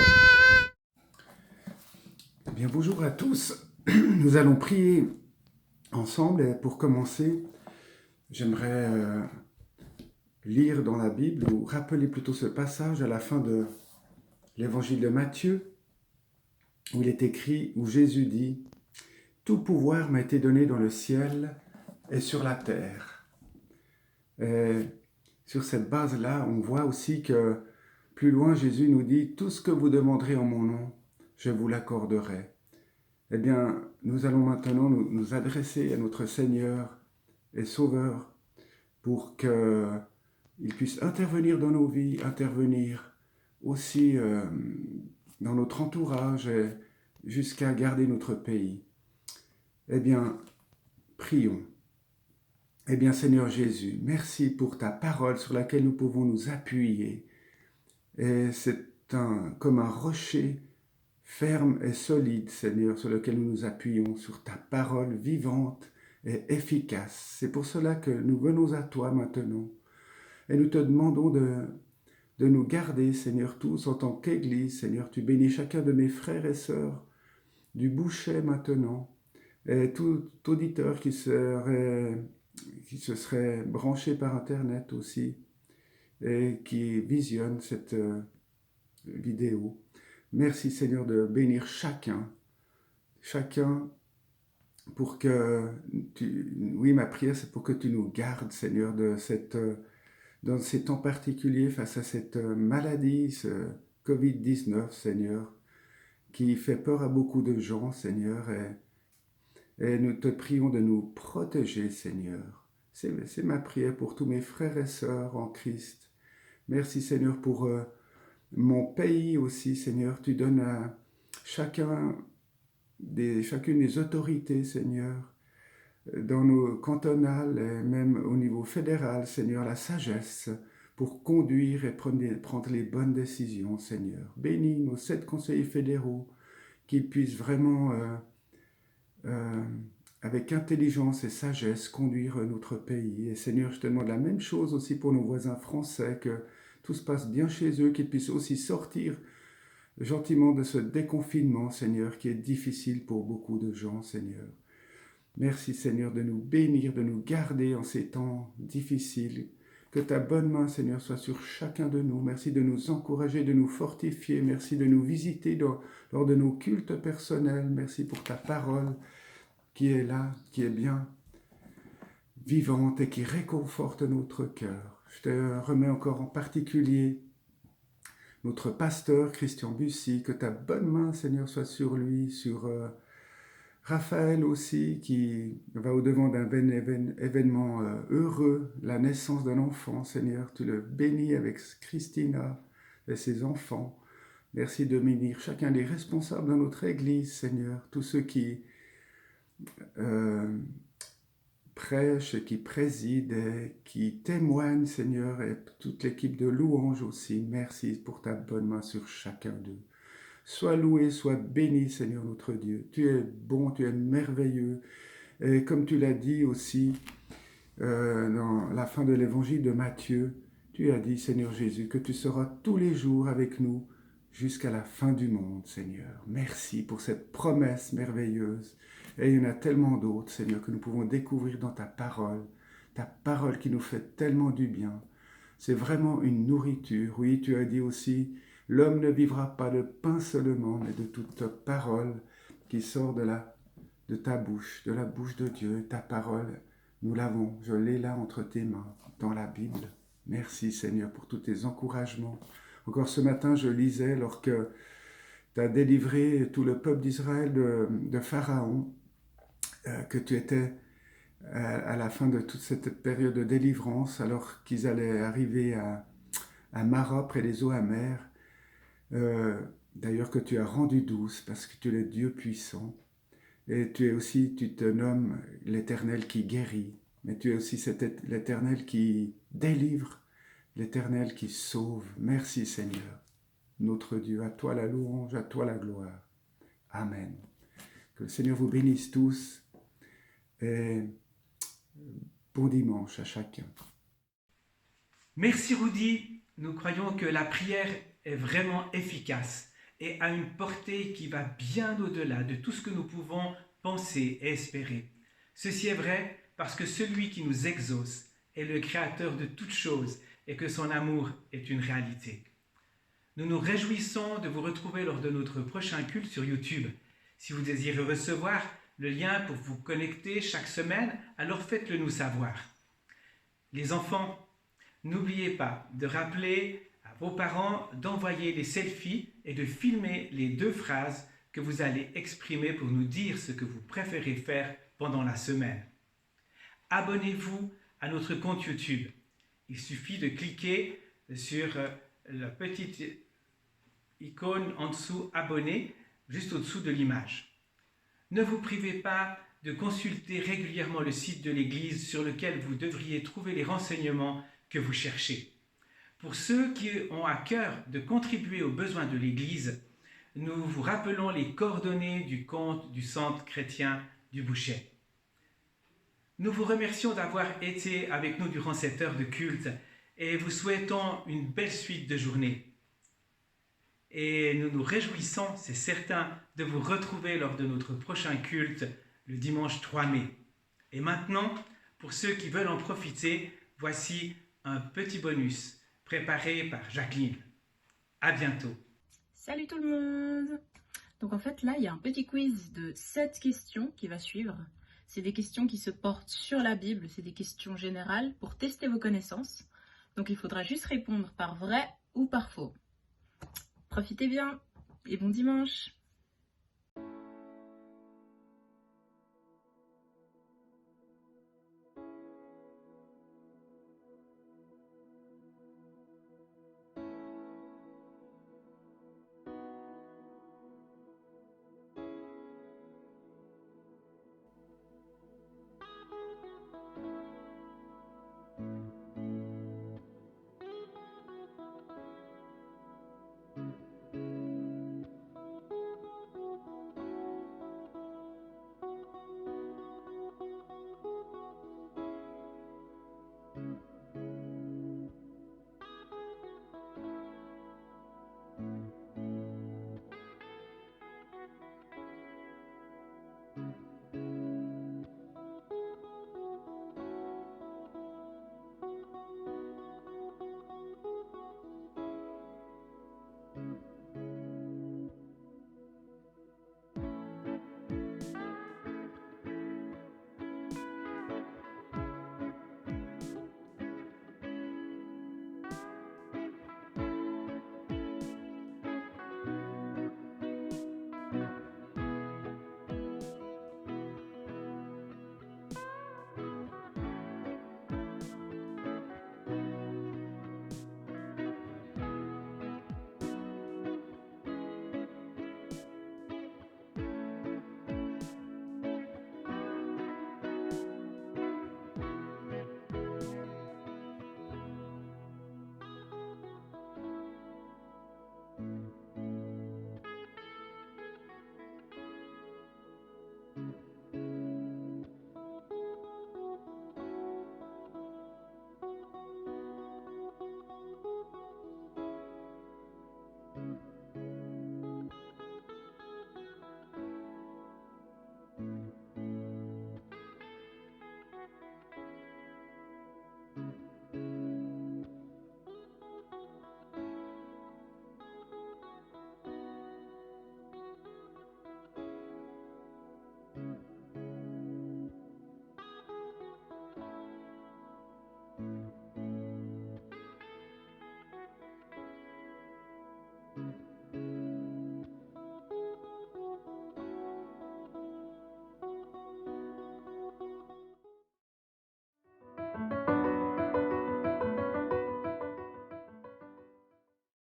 Eh bien, bonjour à tous. Nous allons prier ensemble et pour commencer, j'aimerais lire dans la Bible ou rappeler plutôt ce passage à la fin de l'évangile de Matthieu où il est écrit, où Jésus dit « Tout pouvoir m'a été donné dans le ciel et sur la terre ». Et sur cette base-là, on voit aussi que plus loin, Jésus nous dit « Tout ce que vous demanderez en mon nom, je vous l'accorderai ». Eh bien, nous allons maintenant nous adresser à notre Seigneur et Sauveur pour qu'il puisse intervenir dans nos vies, intervenir aussi dans notre entourage et jusqu'à garder notre pays. Eh bien, prions. Eh bien, Seigneur Jésus, merci pour ta parole sur laquelle nous pouvons nous appuyer. Et c'est comme un rocher ferme et solide, Seigneur, sur lequel nous nous appuyons, sur ta parole vivante et efficace. C'est pour cela que nous venons à toi maintenant et nous te demandons de nous garder, Seigneur, tous en tant qu'Église. Seigneur, tu bénis chacun de mes frères et sœurs du Bouchet maintenant et tout auditeur qui serait qui se seraient branchés par Internet aussi et qui visionnent cette vidéo. Merci Seigneur de bénir chacun pour que oui, ma prière c'est pour que tu nous gardes Seigneur dans ces temps particuliers face à cette maladie, ce Covid-19 Seigneur, qui fait peur à beaucoup de gens Seigneur, et nous te prions de nous protéger Seigneur. C'est ma prière pour tous mes frères et sœurs en Christ. Merci Seigneur pour mon pays aussi Seigneur, tu donnes à chacune des autorités Seigneur, dans nos cantonales et même au niveau fédéral Seigneur, la sagesse pour conduire et prendre les bonnes décisions Seigneur. Bénis nos 7 conseillers fédéraux, qu'ils puissent vraiment avec intelligence et sagesse conduire notre pays. Et Seigneur, je te demande la même chose aussi pour nos voisins français, que tout se passe bien chez eux, qu'ils puissent aussi sortir gentiment de ce déconfinement, Seigneur, qui est difficile pour beaucoup de gens, Seigneur. Merci, Seigneur, de nous bénir, de nous garder en ces temps difficiles. Que ta bonne main, Seigneur, soit sur chacun de nous. Merci de nous encourager, de nous fortifier. Merci de nous visiter lors de nos cultes personnels. Merci pour ta parole qui est là, qui est bien vivante et qui réconforte notre cœur. Je te remets encore en particulier notre pasteur Christian Bussy, que ta bonne main, Seigneur, soit sur lui, sur Raphaël aussi, qui va au-devant d'un événement heureux, la naissance d'un enfant, Seigneur. Tu le bénis avec Christina et ses enfants. Merci de bénir chacun des responsables de notre Église, Seigneur, tous ceux qui prêchent et qui président et qui témoignent, Seigneur, et toute l'équipe de louanges aussi. Merci pour ta bonne main sur chacun d'eux. Sois loué, sois béni, Seigneur notre Dieu. Tu es bon, tu es merveilleux. Et comme tu l'as dit aussi dans la fin de l'évangile de Matthieu, tu as dit, Seigneur Jésus, que tu seras tous les jours avec nous jusqu'à la fin du monde, Seigneur. Merci pour cette promesse merveilleuse. Et il y en a tellement d'autres, Seigneur, que nous pouvons découvrir dans ta parole qui nous fait tellement du bien. C'est vraiment une nourriture. Oui, tu as dit aussi, l'homme ne vivra pas de pain seulement, mais de toute parole qui sort de ta bouche, de la bouche de Dieu. Ta parole, nous l'avons, je l'ai là entre tes mains, dans la Bible. Merci, Seigneur, pour tous tes encouragements. Encore ce matin, je lisais, lorsque tu as délivré tout le peuple d'Israël de Pharaon, que tu étais à la fin de toute cette période de délivrance, alors qu'ils allaient arriver à Mara, près des eaux amères, d'ailleurs que tu as rendu douce, parce que tu es le Dieu puissant, et tu te nommes l'Éternel qui guérit, mais tu es aussi l'Éternel qui délivre, l'Éternel qui sauve. Merci Seigneur, notre Dieu, à toi la louange, à toi la gloire. Amen. Que le Seigneur vous bénisse tous, et bon dimanche à chacun. Merci Rudy. Nous croyons que la prière est vraiment efficace et a une portée qui va bien au-delà de tout ce que nous pouvons penser et espérer. Ceci est vrai parce que celui qui nous exauce est le créateur de toutes choses et que son amour est une réalité. Nous nous réjouissons de vous retrouver lors de notre prochain culte sur YouTube. Si vous désirez recevoir le lien pour vous connecter chaque semaine, alors faites-le nous savoir. Les enfants, n'oubliez pas de rappeler à vos parents d'envoyer les selfies et de filmer les 2 phrases que vous allez exprimer pour nous dire ce que vous préférez faire pendant la semaine. Abonnez-vous à notre compte YouTube. Il suffit de cliquer sur la petite icône en dessous « Abonner » juste au-dessous de l'image. Ne vous privez pas de consulter régulièrement le site de l'Église sur lequel vous devriez trouver les renseignements que vous cherchez. Pour ceux qui ont à cœur de contribuer aux besoins de l'Église, nous vous rappelons les coordonnées du compte du Centre chrétien du Bouchet. Nous vous remercions d'avoir été avec nous durant cette heure de culte et vous souhaitons une belle suite de journée. Et nous nous réjouissons, c'est certain, de vous retrouver lors de notre prochain culte le dimanche 3 mai. Et maintenant, Pour ceux qui veulent en profiter, voici un petit bonus préparé par Jacqueline. À bientôt. Salut tout le monde! Donc en fait là il y a un petit quiz de 7 questions qui va suivre. C'est des questions qui se portent sur la Bible, c'est des questions générales pour tester vos connaissances. Donc il faudra juste répondre par vrai ou par faux. Profitez bien et bon dimanche!